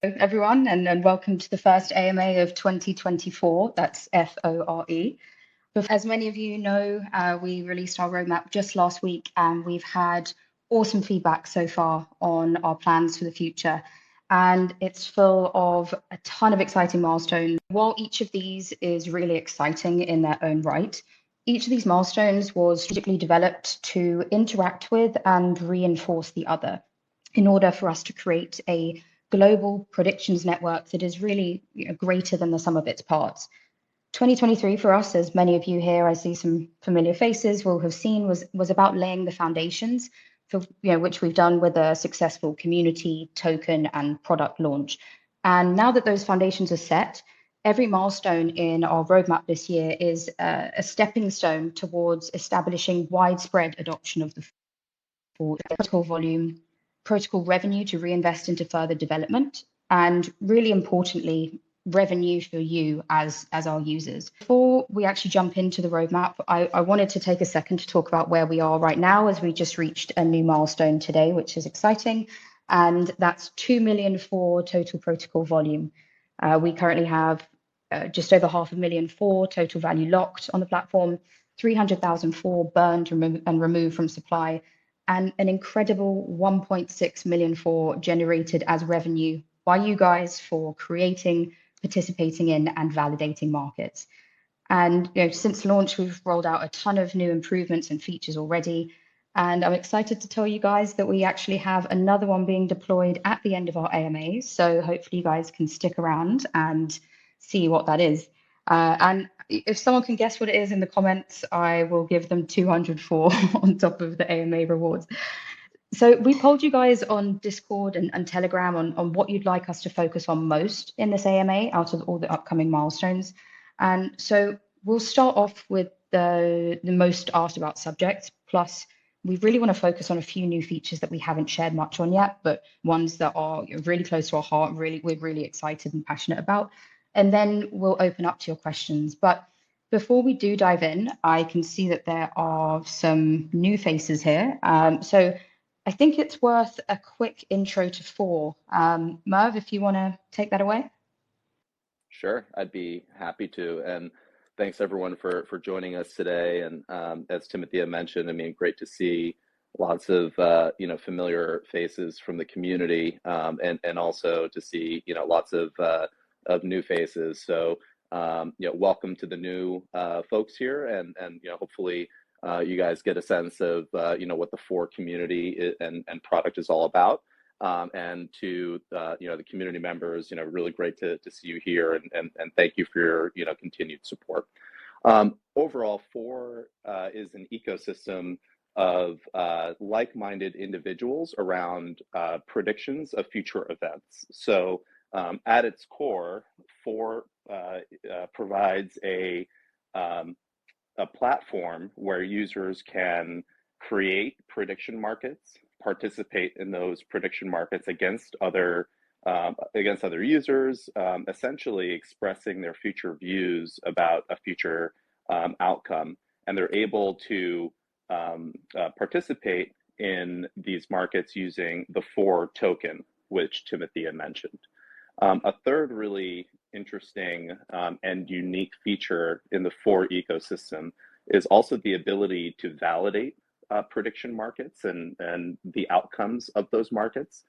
Everyone, and welcome to the first AMA of 2024. That's FORE. As many of you know, we released our roadmap just last week, and we've had awesome feedback so far on our plans for the future. And it's full of a ton of exciting milestones. While each of these is really exciting in their own right, each of these milestones was strategically developed to interact with and reinforce the other in order for us to create a global predictions network that is really greater than the sum of its parts. 2023 for us, as many of you here, I see some familiar faces, will have seen, was about laying the foundations for which we've done with a successful community, token, and product launch. And now that those foundations are set, every milestone in our roadmap this year is a stepping stone towards establishing widespread adoption of the FORE protocol volume, protocol revenue to reinvest into further development, and really importantly, revenue for you as our users. Before we actually jump into the roadmap, I wanted to take a second to talk about where we are right now, as we just reached a new milestone today, which is exciting, and that's 2 million FORE total protocol volume. We currently have just over 500,000 FORE total value locked on the platform, 300,000 FORE burned and removed from supply, and an incredible 1.6 million FORE generated as revenue by you guys for creating, participating in, and validating markets. And since launch, we've rolled out a ton of new improvements and features already. And I'm excited to tell you guys that we actually have another one being deployed at the end of our AMAs. So hopefully you guys can stick around and see what that is. And if someone can guess what it is in the comments, I will give them 200 FORE on top of the AMA rewards. So we polled you guys on Discord and Telegram on what you'd like us to focus on most in this AMA out of all the upcoming milestones. And so we'll start off with the most asked about subjects, plus we really want to focus on a few new features that we haven't shared much on yet, but ones that are really close to our heart, we're really excited and passionate about. And then we'll open up to your questions. But before we do dive in, I can see that there are some new faces here. So I think it's worth a quick intro to FORE. Merv, if you want to take that away. Sure, I'd be happy to. And thanks everyone for joining us today. And as Timothea mentioned, I mean, great to see lots of familiar faces from the community, and also to see lots of new faces. So welcome to the new folks here, and hopefully you guys get a sense of what the FORE community and product is all about. And to the community members, really great to see you here, and thank you for your continued support. Overall, FORE is an ecosystem of like-minded individuals around predictions of future events. So at its core, FORE provides a platform where users can create prediction markets, participate in those prediction markets against other users, essentially expressing their future views about a future outcome, and they're able to participate in these markets using the FORE token, which Timothea mentioned. A third really interesting and unique feature in the FORE ecosystem is also the ability to validate prediction markets and the outcomes of those markets.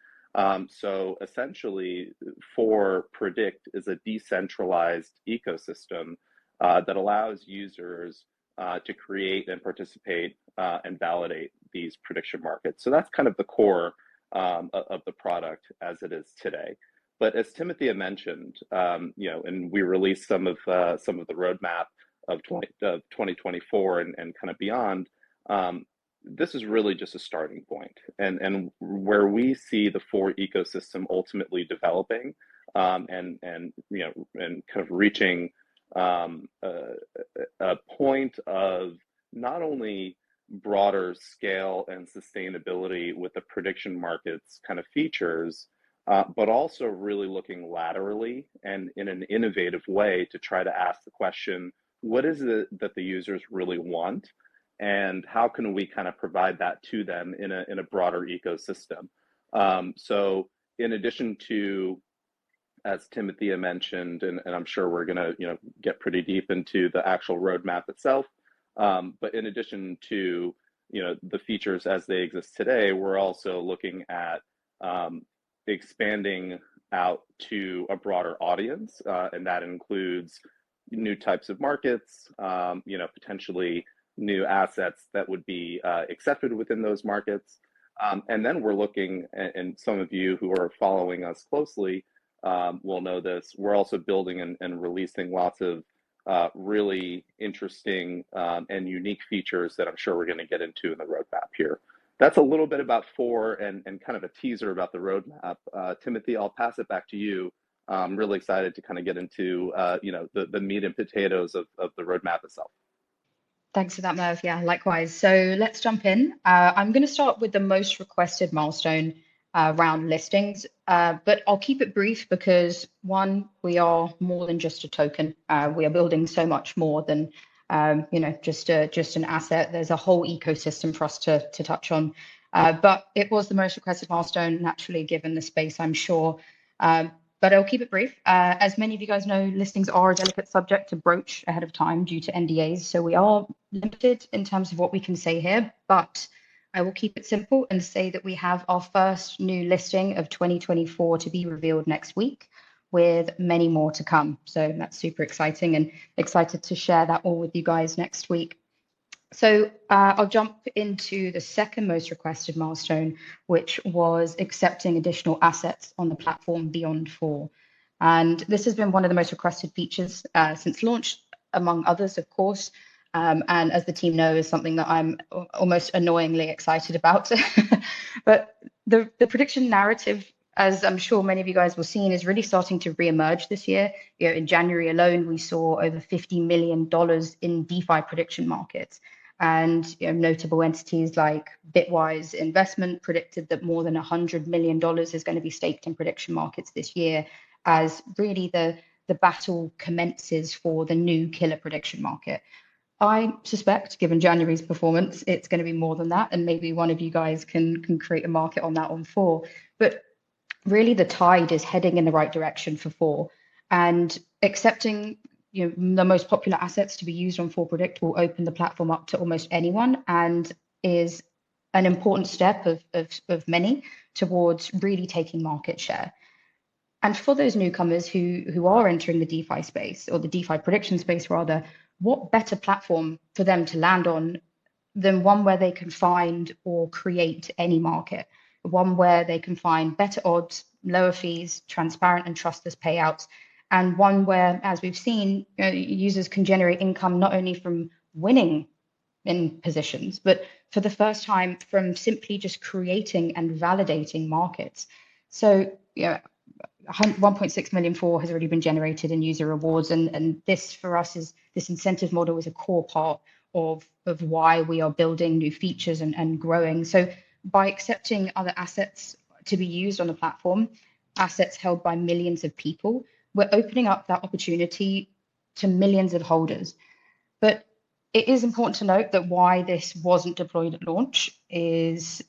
So essentially, FORE Predict is a decentralized ecosystem that allows users to create and participate and validate these prediction markets. So that's kind of the core of the product as it is today. But as Timothea mentioned, and we released some of the roadmap of 2024 and kind of beyond. This is really just a starting point, and where we see the FORE ecosystem ultimately developing, and kind of reaching a point of not only broader scale and sustainability with the prediction markets kind of features, but also really looking laterally and in an innovative way to try to ask the question, what is it that the users really want? And how can we kind of provide that to them in a broader ecosystem? So in addition to as Timothea mentioned, and I'm sure we're going to get pretty deep into the actual roadmap itself. But in addition to the features as they exist today, we're also looking at expanding out to a broader audience, and that includes new types of markets, potentially new assets that would be accepted within those markets. And then we're looking, and some of you who are following us closely will know this, we're also building and releasing lots of really interesting and unique features that I'm sure we're going to get into in the roadmap here. That's a little bit about FORE and kind of a teaser about the roadmap. Timothy, I'll pass it back to you. I'm really excited to kind of get into the meat and potatoes of the roadmap itself. Thanks for that, Merv. Yeah, likewise. So let's jump in. I'm going to start with the most requested milestone around listings, but I'll keep it brief because one, we are more than just a token. We are building so much more than just an asset. There's a whole ecosystem for us to touch on. But it was the most requested milestone, naturally, given the space, I'm sure. But I'll keep it brief. As many of you guys know, listings are a delicate subject to broach ahead of time due to NDAs. So we are limited in terms of what we can say here, but I will keep it simple and say that we have our first new listing of 2024 to be revealed next week, with many more to come. So that's super exciting, and excited to share that all with you guys next week. So I'll jump into the second most requested milestone, which was accepting additional assets on the platform beyond FORE. And this has been one of the most requested features since launch, among others, of course. And as the team knows, something that I'm almost annoyingly excited about. But the prediction narrative, as I'm sure many of you guys will see, is really starting to reemerge this year. In January alone, we saw over $50 million in DeFi prediction markets. And notable entities like Bitwise Investment predicted that more than $100 million is going to be staked in prediction markets this year, as really the battle commences for the new killer prediction market. I suspect, given January's performance, it's going to be more than that, and maybe one of you guys can create a market on that on FORE. But really, the tide is heading in the right direction for FORE, and accepting the most popular assets to be used on FORE Predict will open the platform up to almost anyone, and is an important step of many towards really taking market share. And for those newcomers who are entering the DeFi space, or the DeFi prediction space rather, what better platform for them to land on than one where they can find or create any market, one where they can find better odds, lower fees, transparent and trustless payouts, and one where, as we've seen, users can generate income not only from winning in positions, but for the first time from simply just creating and validating markets. So, 1.6 million FORE has already been generated in user rewards, and this for us this incentive model is a core part of why we are building new features and growing. So by accepting other assets to be used on the platform, assets held by millions of people, we're opening up that opportunity to millions of holders. But it is important to note that why this wasn't deployed at launch is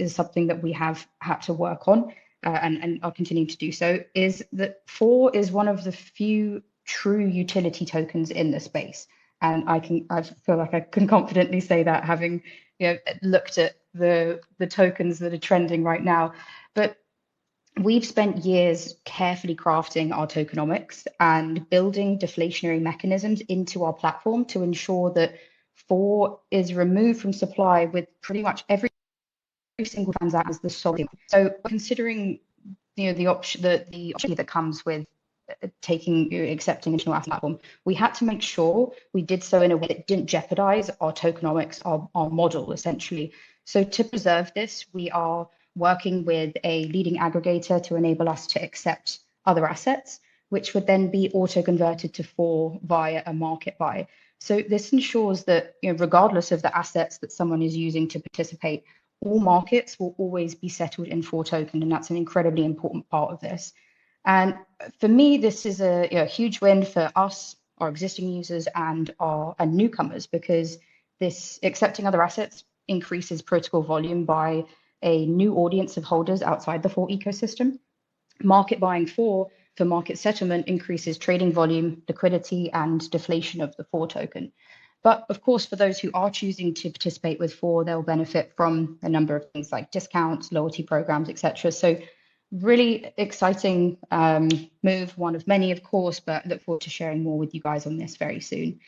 something that we have had to work on, and I'll continue to do so, is that FORE is one of the few true utility tokens in the space. And I feel like I can confidently say that, having looked at the tokens that are trending right now. But we've spent years carefully crafting our tokenomics and building deflationary mechanisms into our platform to ensure that FORE is removed from supply with pretty much every single transaction as the solid. So considering the option that comes with accepting additional asset platform, we had to make sure we did so in a way that didn't jeopardize our tokenomics, our model essentially. So to preserve this, we are working with a leading aggregator to enable us to accept other assets, which would then be auto-converted to FORE via a market buy. So this ensures that, regardless of the assets that someone is using to participate, all markets will always be settled in FORE token, and that's an incredibly important part of this. And for me, this is a huge win for us, our existing users, and our newcomers, because this accepting other assets increases protocol volume by a new audience of holders outside the FORE ecosystem. Market buying FORE for market settlement increases trading volume, liquidity, and deflation of the FORE token. But of course, for those who are choosing to participate with FORE, they'll benefit from a number of things like discounts, loyalty programs, etc. So really exciting move, one of many, of course, but look forward to sharing more with you guys on this very soon.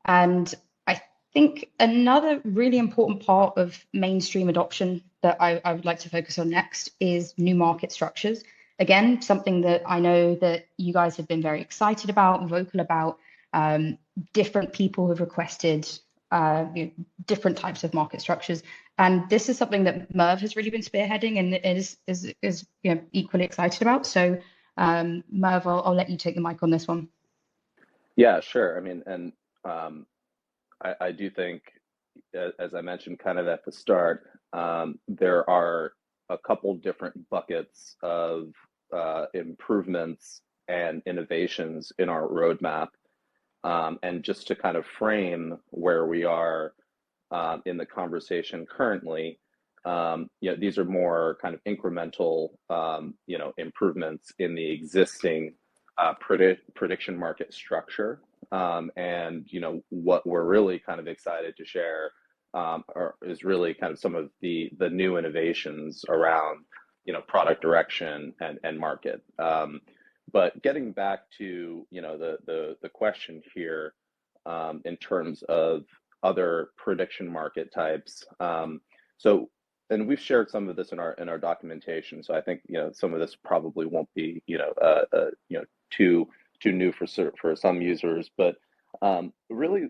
And I think another really important part of mainstream adoption that I would like to focus on next is new market structures. Again, something that I know that you guys have been very excited about, vocal about. Different people have requested different types of market structures, and this is something that Merv has really been spearheading and is equally excited about. So, Merv, I'll let you take the mic on this one. Yeah, sure. I mean, and I do think, as I mentioned kind of at the start, there are a couple different buckets of improvements and innovations in our roadmap. And just to kind of frame where we are in the conversation currently, these are more kind of incremental, improvements in the existing prediction market structure. And what we're really kind of excited to share is really kind of some of the new innovations around product direction and market. But getting back to the question here, in terms of other prediction market types, and we've shared some of this in our documentation. So I think some of this probably won't be too new for some users, but really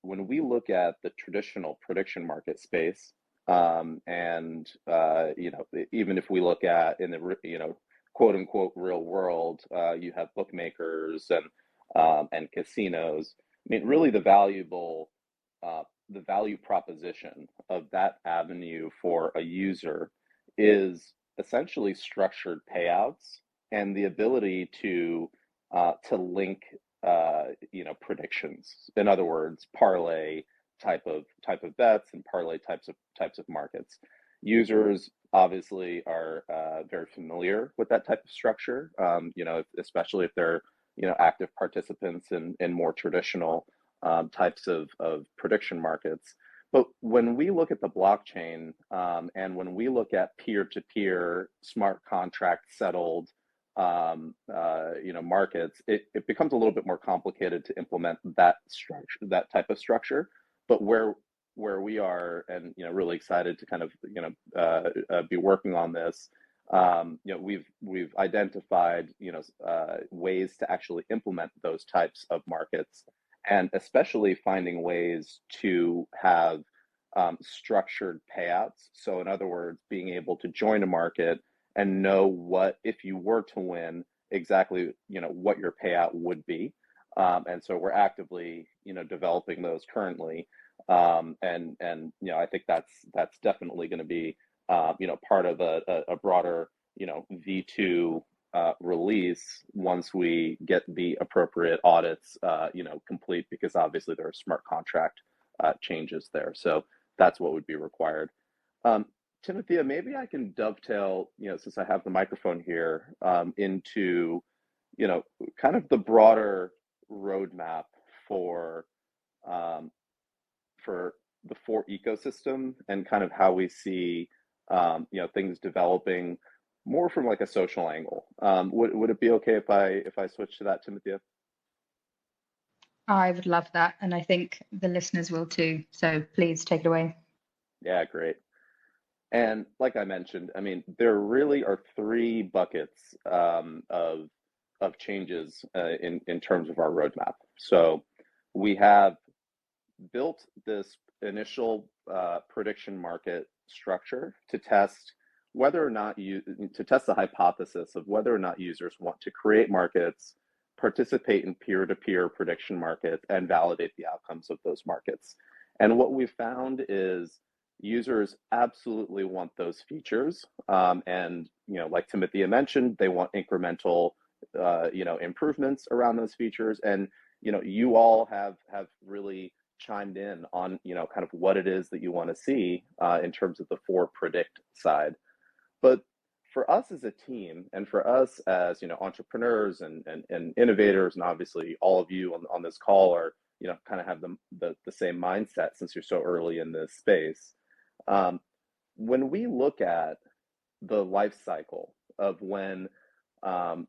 when we look at the traditional prediction market space, and even if we look at in the quote unquote real world, you have bookmakers and casinos. I mean, really the value proposition of that avenue for a user is essentially structured payouts and the ability to link predictions. In other words, parlay type of bets and parlay types of markets. Users obviously are very familiar with that type of structure, especially if they're active participants in more traditional types of prediction markets. But when we look at the blockchain, and when we look at peer-to-peer smart contract settled markets, it becomes a little bit more complicated to implement that structure, that type of structure. But where we are, and really excited to kind of be working on this, we've identified ways to actually implement those types of markets, and especially finding ways to have structured payouts. So in other words, being able to join a market and know what, if you were to win, exactly what your payout would be. And so we're actively developing those currently. And I think that's definitely going to be part of a broader V2 release once we get the appropriate audits complete, because obviously there are smart contract changes there. So that's what would be required. Timothea, maybe I can dovetail, since I have the microphone here, into kind of the broader roadmap for the FORE ecosystem, and kind of how we see things developing more from like a social angle. Would it be okay if I switch to that, Timothea? I would love that, and I think the listeners will too. So please take it away. Yeah, great. And like I mentioned, I mean, there really are three buckets of changes in terms of our roadmap. So we have built this initial prediction market structure to test whether or not to test the hypothesis of whether or not users want to create markets, participate in peer-to-peer prediction markets, and validate the outcomes of those markets. And what we found is users absolutely want those features. And like Timothea mentioned, they want incremental improvements around those features. And you all have really chimed in on kind of what it is that you want to see in terms of the FORE predict side. But for us as a team, and for us as entrepreneurs and innovators, and obviously all of you on this call are kind of have the same mindset since you're so early in this space. When we look at the life cycle of when,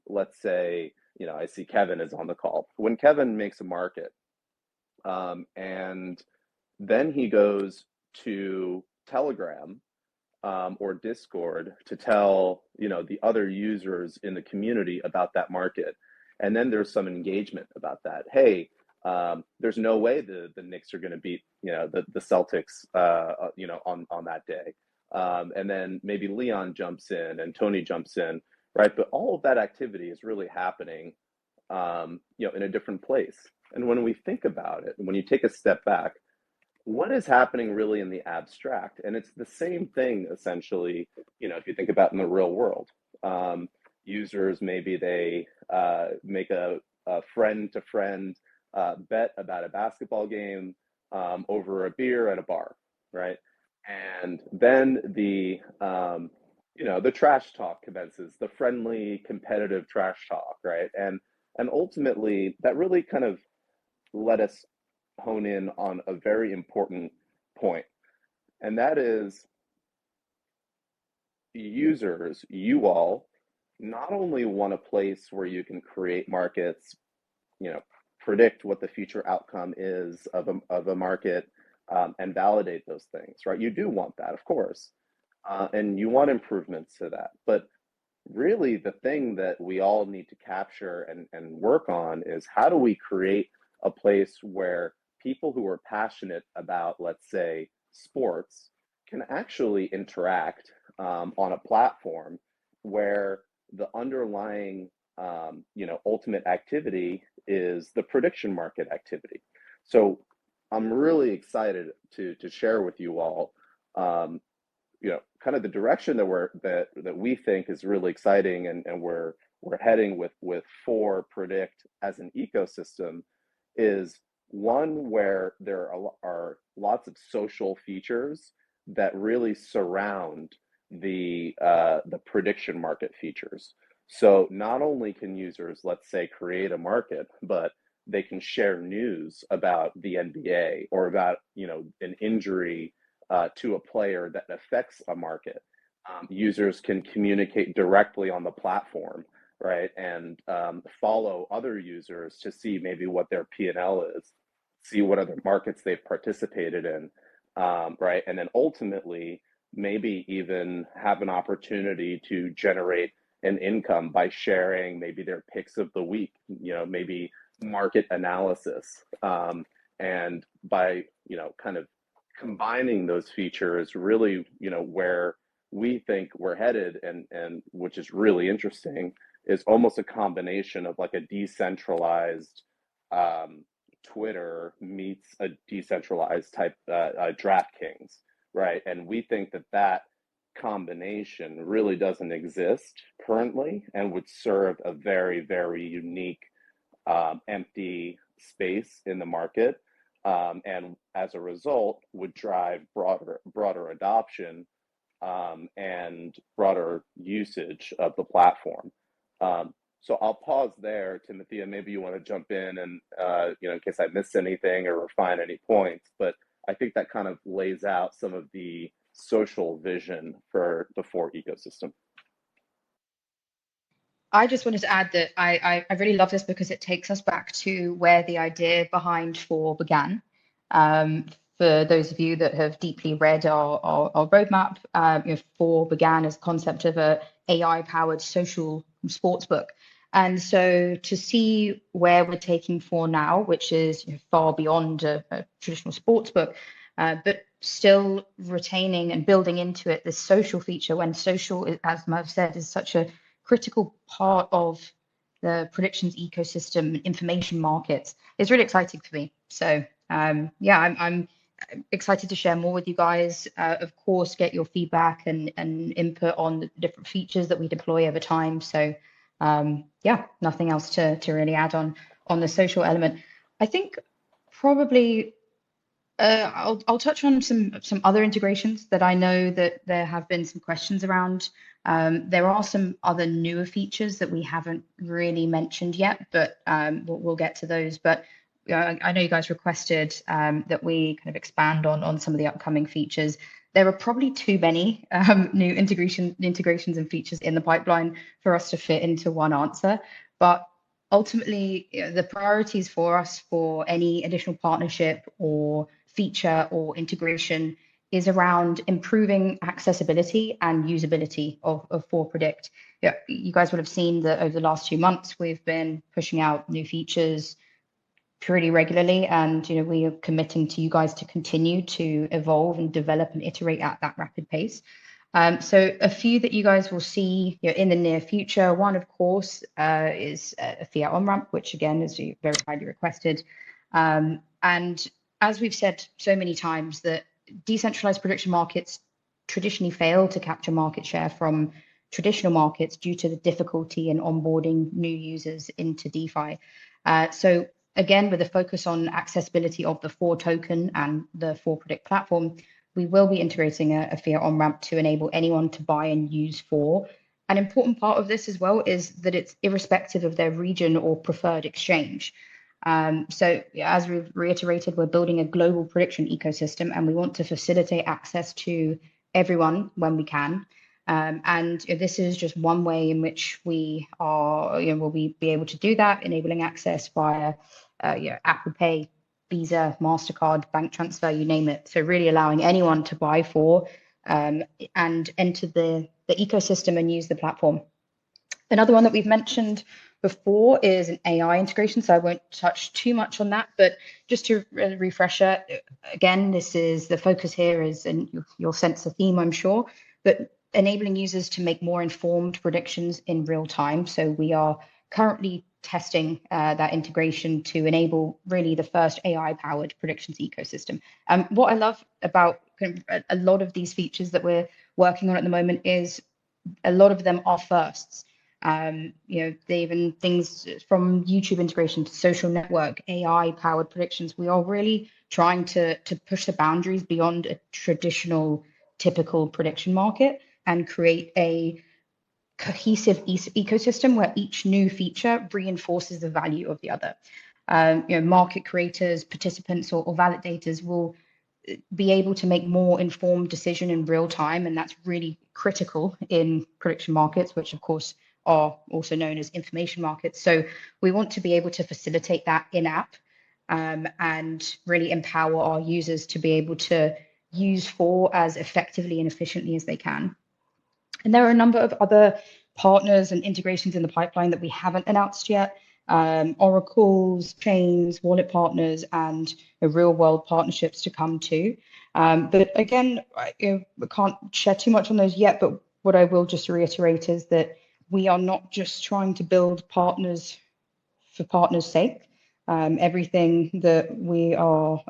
let's say, I see Kevin is on the call. When Kevin makes a market, and then he goes to Telegram or Discord to tell the other users in the community about that market, and then there's some engagement about that. Hey, there's no way the Knicks are going to beat the Celtics on that day, and then maybe Leon jumps in and Tony jumps in, right? But all of that activity is really happening in a different place. And when we think about it, when you take a step back, what is happening really in the abstract? And it's the same thing, essentially, if you think about in the real world. Users, maybe they make a friend-to-friend bet about a basketball game over a beer at a bar, right? And then the trash talk commences, the friendly, competitive trash talk, right? And ultimately, that really kind of let us hone in on a very important point, and that is users, you all, not only want a place where you can create markets, predict what the future outcome is of a market, and validate those things, right? You do want that, of course, and you want improvements to that. But really, the thing that we all need to capture and work on is how do we create a place where people who are passionate about, let's say, sports, can actually interact on a platform where the underlying, ultimate activity is the prediction market activity. So I'm really excited to share with you all, kind of the direction that we think is really exciting, and we're heading with FORE Predict as an ecosystem, is one where there are lots of social features that really surround the prediction market features. So not only can users, let's say, create a market, but they can share news about the NBA or about an injury to a player that affects a market. Users can communicate directly on the platform, right, and follow other users to see maybe what their P&L is, see what other markets they've participated in, right, and then ultimately maybe even have an opportunity to generate an income by sharing maybe their picks of the week, maybe market analysis, and by kind of combining those features, really where we think we're headed, and which is really interesting, is almost a combination of like a decentralized Twitter meets a decentralized type DraftKings, right? And we think that combination really doesn't exist currently and would serve a very, very unique empty space in the market, and as a result would drive broader adoption and broader usage of the platform. So I'll pause there, Timothy, and maybe you want to jump in and in case I missed anything or refine any points. But I think that kind of lays out some of the social vision for the FORE ecosystem. I just wanted to add that I really love this because it takes us back to where the idea behind FORE began. For those of you that have deeply read our roadmap, FORE began as a concept of a AI-powered social sportsbook. And so to see where we're taking FORE now, which is far beyond a traditional sportsbook, but still retaining and building into it this social feature, when social, as Merv said, is such a critical part of the predictions ecosystem, information markets, is really exciting for me. So I'm excited to share more with you guys. Of course, get your feedback and input on the different features that we deploy over time. So nothing else to really add on the social element. I think probably I'll touch on some other integrations that I know that there have been some questions around. There are some other newer features that we haven't really mentioned yet, but we'll get to those. But I know you guys requested that we kind of expand on some of the upcoming features. There are probably too many new integrations and features in the pipeline for us to fit into one answer. But ultimately, the priorities for us for any additional partnership or feature or integration is around improving accessibility and usability of FORE Predict. Yeah, you guys would have seen that over the last 2 months, we've been pushing out new features pretty regularly, and we are committing to you guys to continue to evolve and develop and iterate at that rapid pace. So a few that you guys will see in the near future. One, of course, is a fiat on-ramp, which again is very highly requested. And as we've said so many times, that decentralized prediction markets traditionally fail to capture market share from traditional markets due to the difficulty in onboarding new users into DeFi. So again, with a focus on accessibility of the FORE token and the FORE Predict platform, we will be integrating a fiat on-ramp to enable anyone to buy and use FORE. An important part of this as well is that it's irrespective of their region or preferred exchange. So as we've reiterated, we're building a global prediction ecosystem, and we want to facilitate access to everyone when we can. And this is just one way in which we are, will be able to do that, enabling access via Apple Pay, Visa, MasterCard, bank transfer, you name it. So really allowing anyone to buy FORE and enter the ecosystem and use the platform. Another one that we've mentioned before is an AI integration, so I won't touch too much on that, but just to refresher, again, this is the focus here is, and you'll sense the theme, I'm sure, but enabling users to make more informed predictions in real time. So we are currently testing that integration to enable really the first AI-powered predictions ecosystem. What I love about a lot of these features that we're working on at the moment is a lot of them are firsts. They even things from YouTube integration to social network, AI-powered predictions. We are really trying to push the boundaries beyond a traditional, typical prediction market and create a cohesive ecosystem where each new feature reinforces the value of the other. Market creators, participants, or validators will be able to make more informed decision in real time, and that's really critical in prediction markets, which of course are also known as information markets. So we want to be able to facilitate that in-app and really empower our users to be able to use FORE as effectively and efficiently as they can. And there are a number of other partners and integrations in the pipeline that we haven't announced yet. Oracles, chains, wallet partners, and real-world partnerships to come too. But again, we can't share too much on those yet, but what I will just reiterate is that we are not just trying to build partners for partners' sake. Everything that we are,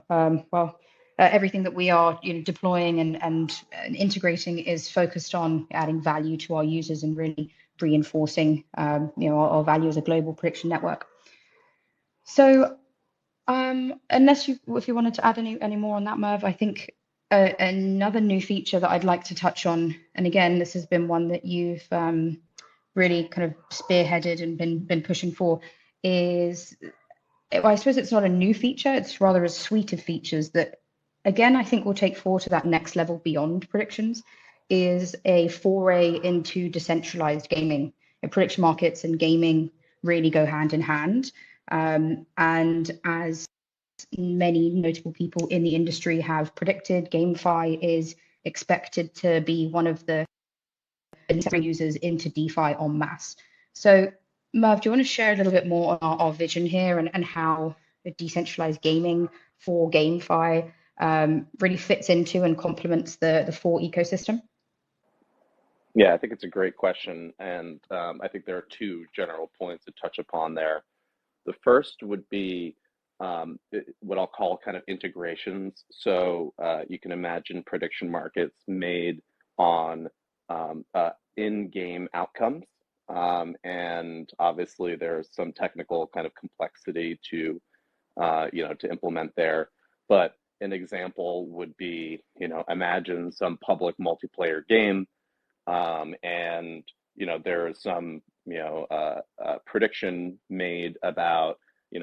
everything that we are deploying and integrating is focused on adding value to our users and really reinforcing our value as a global prediction network. So unless if you wanted to add any more on that, Merv, I think another new feature that I'd like to touch on, and again, this has been one that you've really kind of spearheaded and been pushing for, is, well, I suppose it's not a new feature, it's rather a suite of features that, again, I think will take FORE to that next level beyond predictions, is a foray into decentralized gaming. Prediction markets and gaming really go hand in hand. And as many notable people in the industry have predicted, GameFi is expected to be one of the users into DeFi en masse. So Merv, do you want to share a little bit more on our vision here and how decentralized gaming for GameFi really fits into and complements the FORE ecosystem? Yeah, I think it's a great question. And I think there are two general points to touch upon there. The first would be what I'll call kind of integrations. So you can imagine prediction markets made on in-game outcomes. And obviously there's some technical kind of complexity to, to implement there. But an example would be, imagine some public multiplayer game, and there is some prediction made about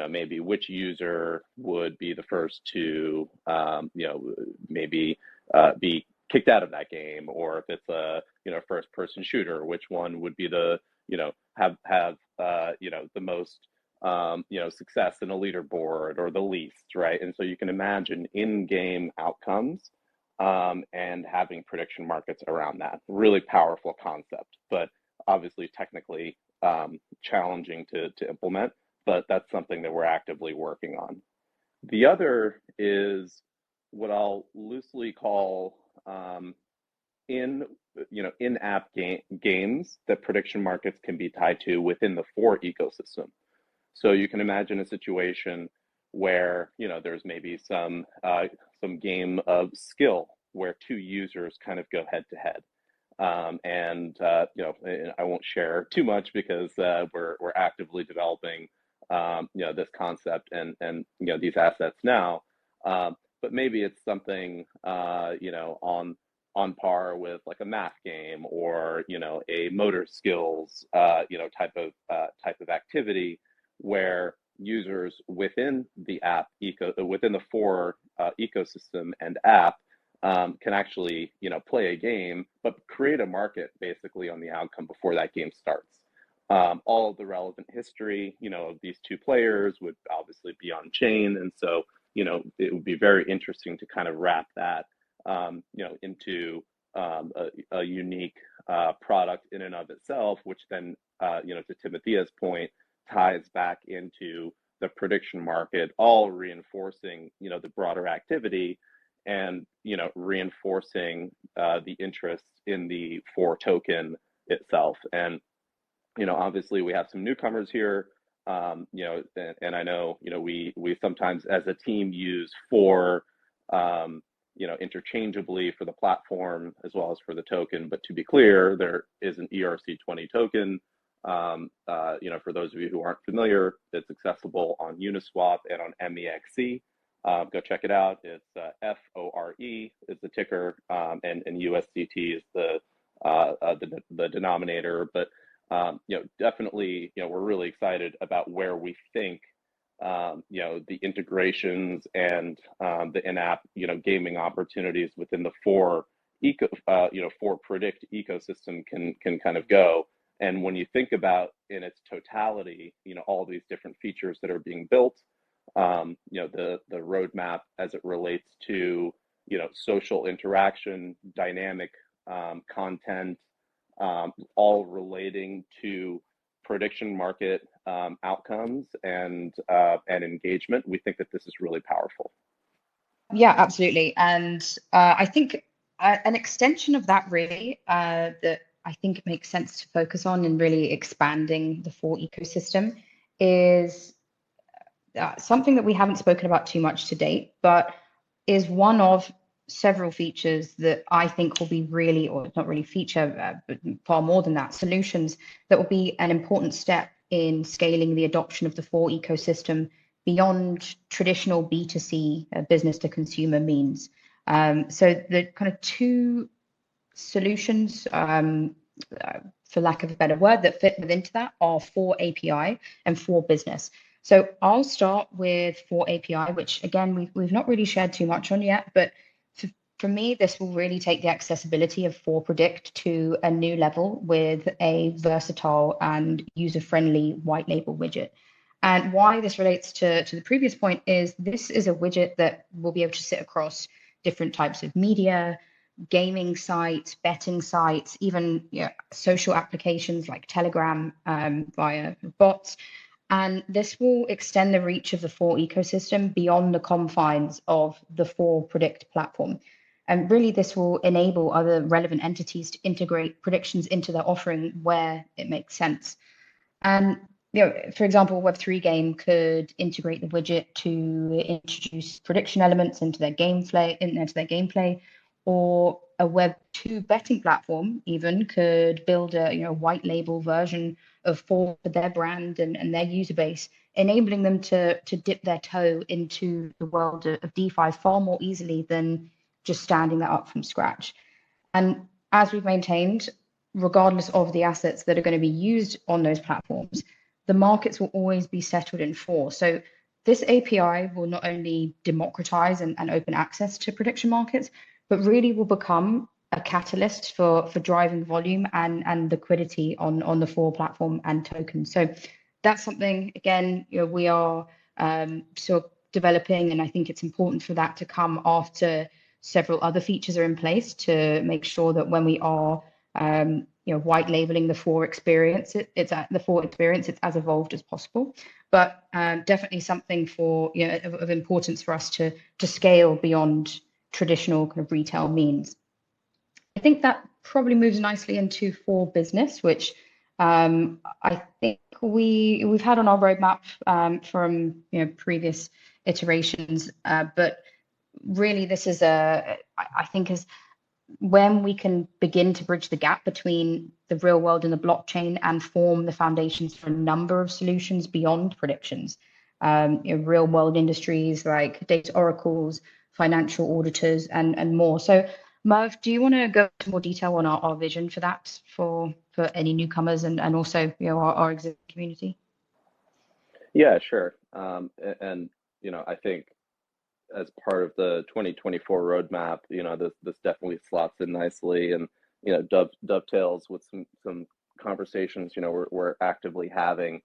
maybe which user would be the first to maybe be kicked out of that game, or if it's a first person shooter, which one would be the have the most success in a leaderboard, or the least, right? And so you can imagine in-game outcomes, and having prediction markets around that. Really powerful concept, but obviously technically challenging to implement, but that's something that we're actively working on. The other is what I'll loosely call in-app games that prediction markets can be tied to within the FORE ecosystem. So you can imagine a situation where there's maybe some game of skill where two users kind of go head to head. And I won't share too much because we're actively developing this concept and these assets now. But maybe it's something on par with like a math game, or a motor skills type of activity, where users within the within the FORE ecosystem and app can actually play a game, but create a market basically on the outcome before that game starts. All of the relevant history of these two players would obviously be on chain, and so it would be very interesting to kind of wrap that into a unique product in and of itself, which then to Timothea's point, ties back into the prediction market, all reinforcing the broader activity, and reinforcing the interest in the FORE token itself. And obviously we have some newcomers here, and I know we sometimes as a team use FORE interchangeably for the platform as well as for the token. But to be clear, there is an ERC20 token. For those of you who aren't familiar, it's accessible on Uniswap and on MEXC. Go check it out. It's FORE is the ticker, and USDT is the denominator. But definitely, we're really excited about where we think the integrations and the in-app gaming opportunities within the FORE FORE Predict ecosystem can kind of go. And when you think about in its totality, all these different features that are being built, the roadmap as it relates to social interaction, dynamic content, all relating to prediction market outcomes and engagement, we think that this is really powerful. Yeah, absolutely. And I think an extension of that really that I think it makes sense to focus on in really expanding the FORE ecosystem is something that we haven't spoken about too much to date, but is one of several features that I think will be really, or not really feature, but far more than that, solutions that will be an important step in scaling the adoption of the FORE ecosystem beyond traditional B2C business to consumer means. So the kind of two solutions, for lack of a better word, that fit within that are FORE API and FORE Business. So I'll start with FORE API, which again, we've not really shared too much on yet, but for me, this will really take the accessibility of FORE Predict to a new level with a versatile and user-friendly white label widget. And why this relates to the previous point is this is a widget that will be able to sit across different types of media, gaming sites, betting sites, even social applications like Telegram via bots. And this will extend the reach of the FORE ecosystem beyond the confines of the FORE Predict platform. And really, this will enable other relevant entities to integrate predictions into their offering where it makes sense. And for example, a Web3 game could integrate the widget to introduce prediction elements into their gameplay, or a Web2 betting platform even could build a white label version of FORE for their brand and their user base enabling them to dip their toe into the world of DeFi far more easily than just standing that up from scratch. And as we've maintained, regardless of the assets that are going to be used on those platforms, the markets will always be settled in FORE. So this API will not only democratize and open access to prediction markets, but really will become a catalyst for driving volume and liquidity on the FORE platform and tokens. So that's something, again, we are still developing, and I think it's important for that to come after several other features are in place to make sure that when we are white labeling the FORE experience, it's as evolved as possible. But definitely something of importance for us to scale beyond traditional kind of retail means. I think that probably moves nicely into FORE Business, which I think we've had on our roadmap from previous iterations, but really this is I think is when we can begin to bridge the gap between the real world and the blockchain and form the foundations for a number of solutions beyond predictions. Real world industries like data oracles, financial auditors, and more. So Merv, do you want to go into more detail on our vision for that for any newcomers and also our existing community? Yeah, sure. And I think as part of the 2024 roadmap, this definitely slots in nicely and dovetails with some conversations we're actively having.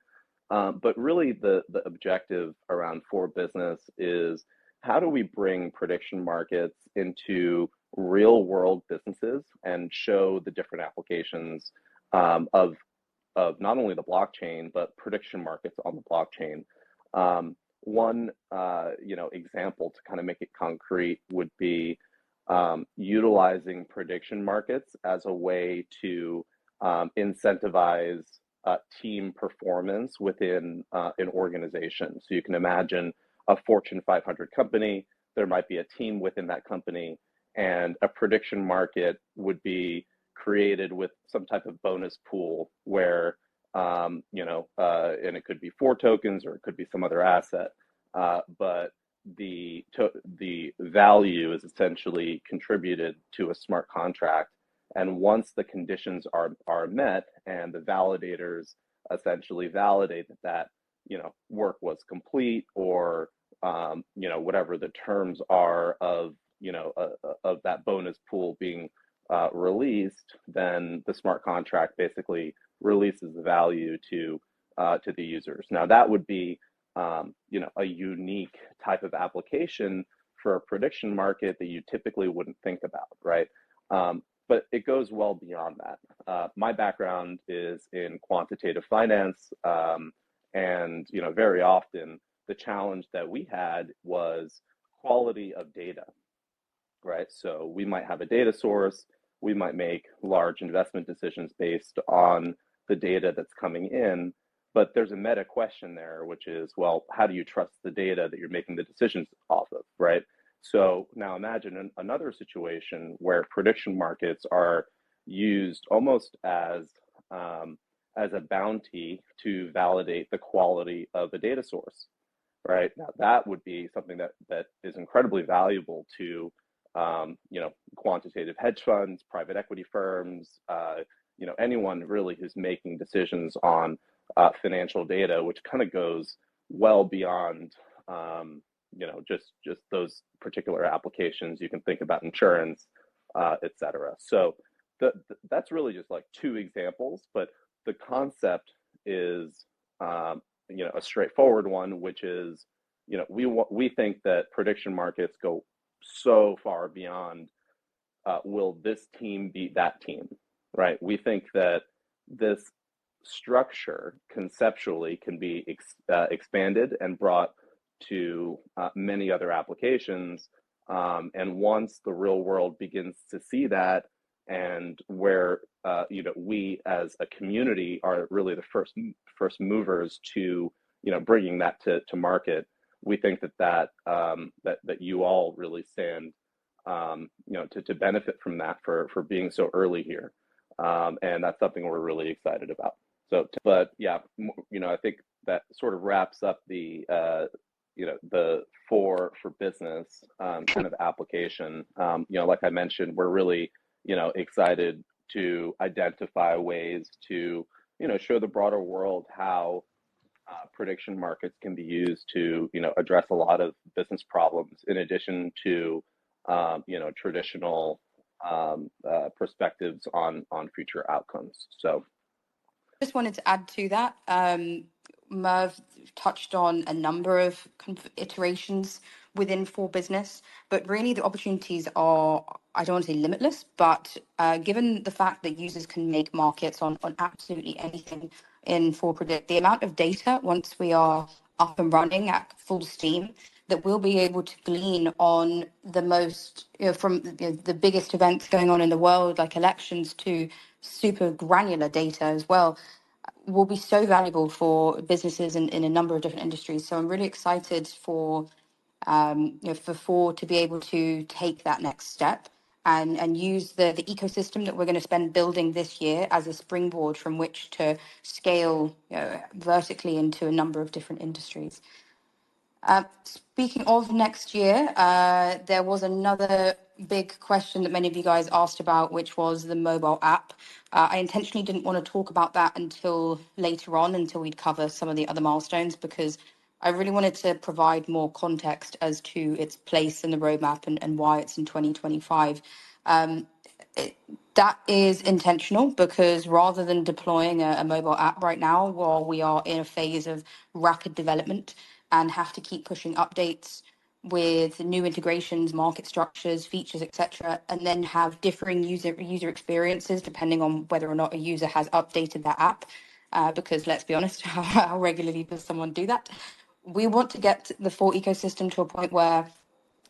But really the objective around FORE Business is how do we bring prediction markets into real world businesses and show the different applications of not only the blockchain but prediction markets on the blockchain. One example to kind of make it concrete would be utilizing prediction markets as a way to incentivize team performance within an organization. So you can imagine a Fortune 500 company, there might be a team within that company, and a prediction market would be created with some type of bonus pool where and it could be FORE tokens or it could be some other asset, but the value is essentially contributed to a smart contract. And once the conditions are met and the validators essentially validate that work was complete or whatever the terms are of that bonus pool being released, then the smart contract basically releases the value to the users. Now that would be a unique type of application for a prediction market that you typically wouldn't think about, right? But it goes well beyond that. My background is in quantitative finance, and very often the challenge that we had was quality of data, right? So we might have a data source, we might make large investment decisions based on the data that's coming in, but there's a meta question there, which is, well, how do you trust the data that you're making the decisions off of, right? So now imagine another situation where prediction markets are used almost as a bounty to validate the quality of a data source, right? Now that would be something that is incredibly valuable to quantitative hedge funds, private equity firms, anyone really who's making decisions on financial data, which kind of goes well beyond just those particular applications. You can think about insurance, etc. So that's really just like two examples, but the concept is a straightforward one, which is we think that prediction markets go so far beyond will this team beat that team, right? We think that this structure conceptually can be expanded and brought to many other applications, and once the real world begins to see that, and where we as a community are really the first movers to bringing that to market, we think that you all really stand to benefit from that for being so early here, and that's something we're really excited about. So, but yeah, I think that sort of wraps up the the FORE for business kind of application. Like I mentioned, we're really excited to identify ways to show the broader world how prediction markets can be used to address a lot of business problems in addition to traditional perspectives on future outcomes. So just wanted to add to that. Merv touched on a number of iterations within FORE Business, but really the opportunities are, I don't want to say limitless, but given the fact that users can make markets on absolutely anything in FORE Predict, the amount of data once we are up and running at full steam that we'll be able to glean on the most, from the biggest events going on in the world, like elections, to super granular data as well, will be so valuable for businesses in a number of different industries. So I'm really excited for for FORE to be able to take that next step and use the ecosystem that we're going to spend building this year as a springboard from which to scale vertically into a number of different industries. Speaking of next year, there was another big question that many of you guys asked about, which was the mobile app. I intentionally didn't want to talk about that until later on, until we'd cover some of the other milestones, because I really wanted to provide more context as to its place in the roadmap and why it's in 2025. That is intentional because rather than deploying a mobile app right now, while we are in a phase of rapid development and have to keep pushing updates with new integrations, market structures, features, etc., and then have differing user experiences depending on whether or not a user has updated that app. Because let's be honest, how regularly does someone do that? We want to get the FORE ecosystem to a point where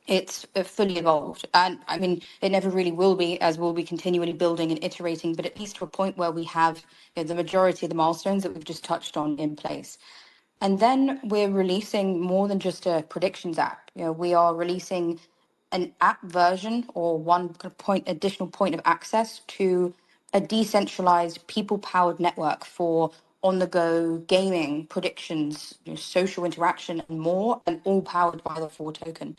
it's fully evolved. And I mean, it never really will be, as we'll be continually building and iterating, but at least to a point where we have the majority of the milestones that we've just touched on in place. And then we're releasing more than just a predictions app. We are releasing an app version or one additional point of access to a decentralized people-powered network for on-the-go gaming, predictions, social interaction, and more, and all powered by the FORE token.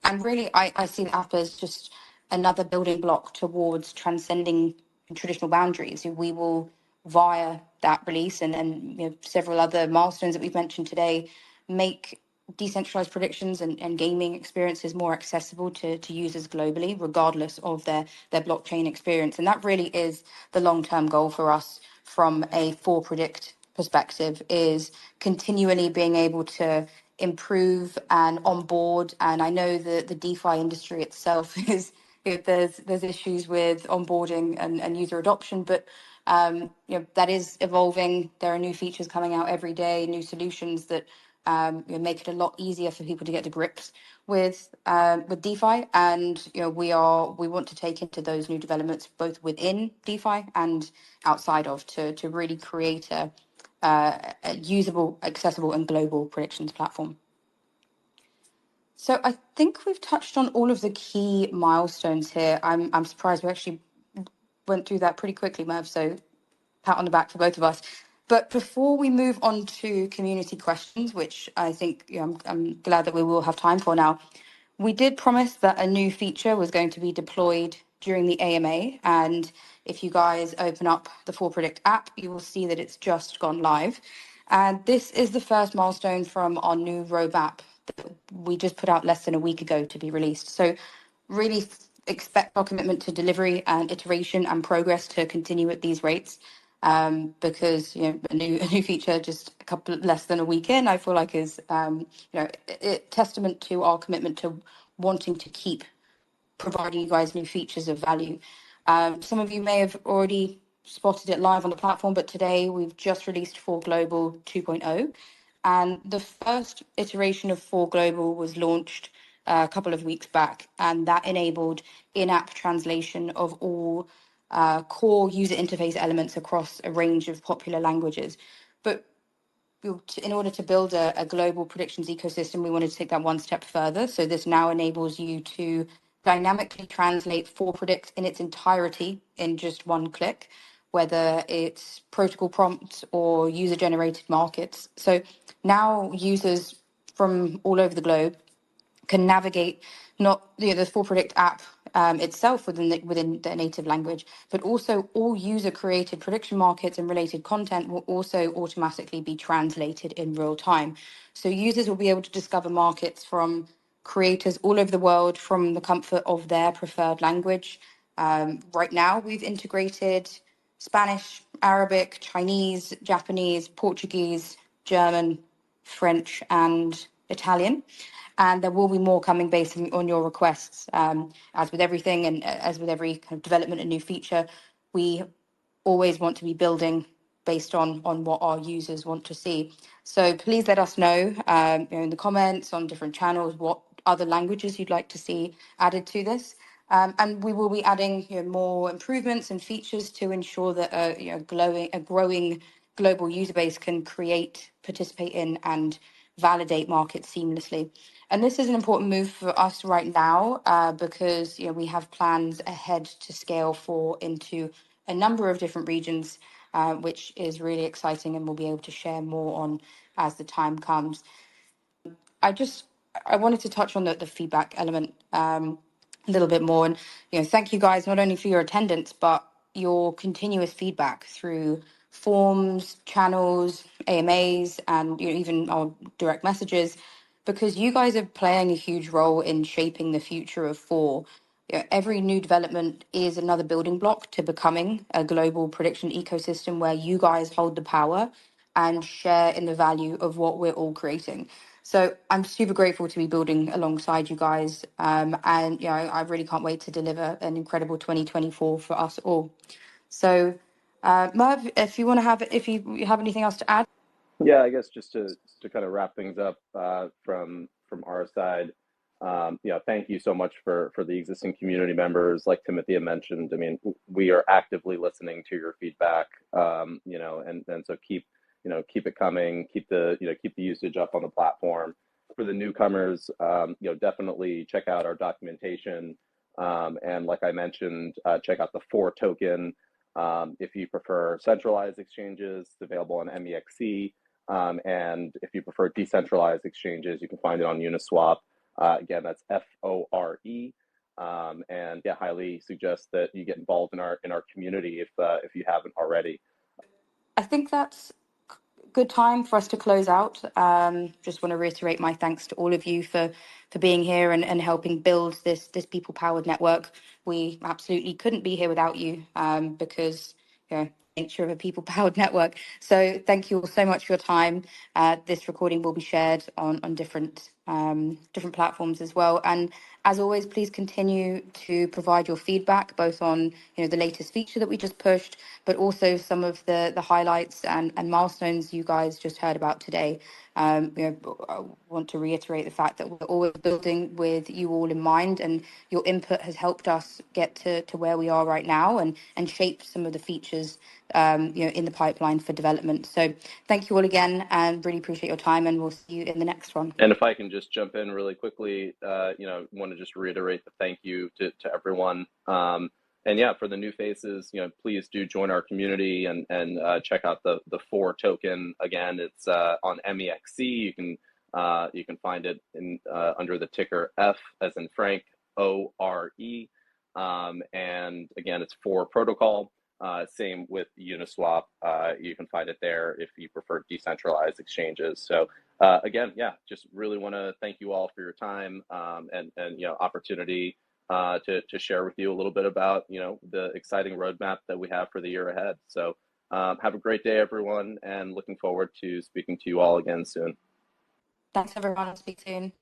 And really, I see the app as just another building block towards transcending traditional boundaries. We will, via that release and several other milestones that we've mentioned today, make decentralized predictions and gaming experiences more accessible to users globally, regardless of their blockchain experience. And that really is the long-term goal for us from a FORE Predict perspective, is continually being able to improve and onboard. And I know that the DeFi industry itself is, there's issues with onboarding and user adoption, but that is evolving. There are new features coming out every day, new solutions that make it a lot easier for people to get to grips with DeFi. And we want to take into those new developments both within DeFi and outside of to really create a usable, accessible, and global predictions platform. So I think we've touched on all of the key milestones here. I'm surprised we actually went through that pretty quickly, Merv. So pat on the back for both of us. But before we move on to community questions, which I think I'm glad that we will have time for now, we did promise that a new feature was going to be deployed during the AMA. And if you guys open up the FORE Predict app, you will see that it's just gone live. And this is the first milestone from our new roadmap that we just put out less than a week ago to be released. So really expect our commitment to delivery and iteration and progress to continue at these rates. Because a new feature just a couple less than a week in, I feel like is testament to our commitment to wanting to keep providing you guys new features of value. Some of you may have already spotted it live on the platform, but today we've just released FORE Global 2.0, and the first iteration of FORE Global was launched a couple of weeks back, and that enabled in-app translation of all core user interface elements across a range of popular languages. But in order to build a global predictions ecosystem, we wanted to take that one step further. So this now enables you to dynamically translate FORE Predict in its entirety in just one click, whether it's protocol prompts or user-generated markets. So now users from all over the globe can navigate not the FORE Predict app itself within the native language, but also all user-created prediction markets and related content will also automatically be translated in real time. So users will be able to discover markets from creators all over the world from the comfort of their preferred language. Right now, we've integrated Spanish, Arabic, Chinese, Japanese, Portuguese, German, French, and Italian. And there will be more coming based on your requests. As with everything and as with every kind of development and new feature, we always want to be building based on what our users want to see. So please let us know, in the comments on different channels what other languages you'd like to see added to this. And we will be adding more improvements and features to ensure that a growing global user base can create, participate in, and validate markets seamlessly. And this is an important move for us right now because we have plans ahead to scale FORE into a number of different regions, which is really exciting, and we'll be able to share more on as the time comes. I wanted to touch on the feedback element a little bit more, and thank you guys not only for your attendance but your continuous feedback through forums, channels, AMAs, and even our direct messages, because you guys are playing a huge role in shaping the future of FORE. Every new development is another building block to becoming a global prediction ecosystem where you guys hold the power and share in the value of what we're all creating. So I'm super grateful to be building alongside you guys. And I really can't wait to deliver an incredible 2024 for us all. So Merv, if you have anything else to add. Yeah, I guess just to kind of wrap things up from our side, thank you so much for the existing community members. Like Timothy mentioned, I mean, we are actively listening to your feedback, and so keep it coming, keep the usage up on the platform. For the newcomers, definitely check out our documentation, and like I mentioned, check out the FORE token. If you prefer centralized exchanges, it's available on MEXC. And if you prefer decentralized exchanges, you can find it on Uniswap. Again, that's FORE. And yeah, highly suggest that you get involved in our community if you haven't already. I think that's good time for us to close out. Just want to reiterate my thanks to all of you for being here and helping build this people powered network. We absolutely couldn't be here without you because nature of a people powered network. So thank you all so much for your time. This recording will be shared on different platforms as well. And as always, please continue to provide your feedback, both on the latest feature that we just pushed, but also some of the highlights and milestones you guys just heard about today. I want to reiterate the fact that we're always building with you all in mind, and your input has helped us get to where we are right now and shape some of the features in the pipeline for development. So thank you all again, and really appreciate your time, and we'll see you in the next one. And if I can just jump in really quickly, want to just reiterate the thank you to everyone. And yeah, for the new faces, please do join our community and check out the FORE token. Again, it's on MEXC. You can find it under the ticker F as in Frank, ORE. And again, it's FORE Protocol. Same with Uniswap. You can find it there if you prefer decentralized exchanges. So again, yeah, just really want to thank you all for your time and opportunity to share with you a little bit about the exciting roadmap that we have for the year ahead. So have a great day, everyone, and looking forward to speaking to you all again soon. Thanks, everyone. Speak soon.